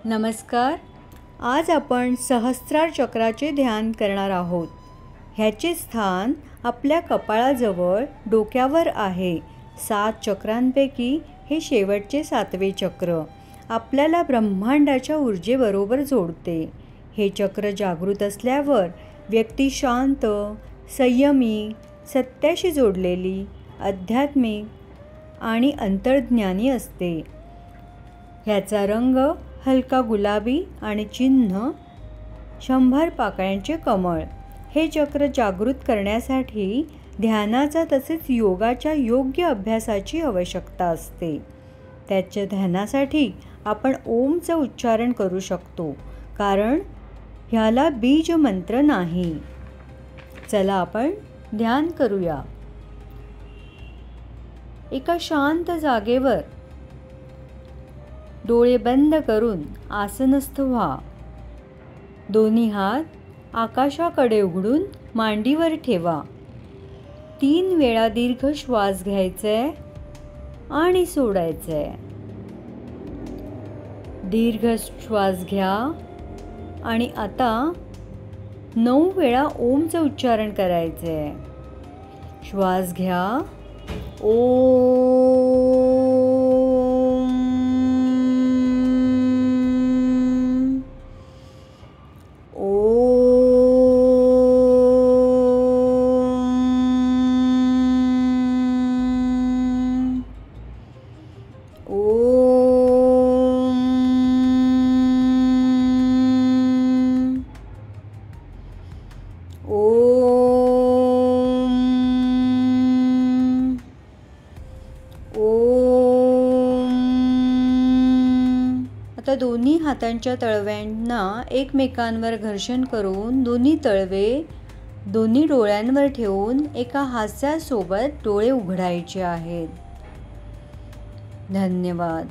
नमस्कार. आज आपण सहस्रार चक्राचे ध्यान करणार आहोत. ह्याचे स्थान आपल्या कपाळाजवळ डोक्यावर आहे. 7 चक्रांपैकी हे शेवटचे 7वे चक्र आपल्याला ब्रह्मांडाच्या ऊर्जेबरोबर जोडते. हे चक्र जागृत असल्यावर व्यक्ती शांत, संयमी, सत्याशी जोडलेली, आध्यात्मिक आणि अंतर्ज्ञानी असते. ह्याचा रंग हलका गुलाबी आणि चिन्ह 100 पाकळ्यांचे कमळ. हे चक्र जागृत करण्यासाठी ध्यानाचा तसेच योगाच्या योग्य अभ्यासाची आवश्यकता असते. त्याच्या ध्यानासाठी आपण ओमचं उच्चारण करू शकतो, कारण ह्याला बीज मंत्र नाही. चला आपण ध्यान करूया. एका शांत जागेवर डोळे बंद करून आसनस्थ व्हा. दोन्ही हात आकाशाकडे उघडून मांडीवर ठेवा. 3 वेळा दीर्घ श्वास घ्यायचे आणि सोडायचे. दीर्घ श्वास घ्या आणि आता 9 वेळा ओमचं उच्चारण करायचे. श्वास घ्या. आता दोन्ही हातांच्या तळव्यांना एकमेकांवर घर्षण करून दोन्ही तळवे दोन्ही डोळ्यांवर ठेवून एका हास्यासोबत डोळे उघडायचे आहेत. धन्यवाद.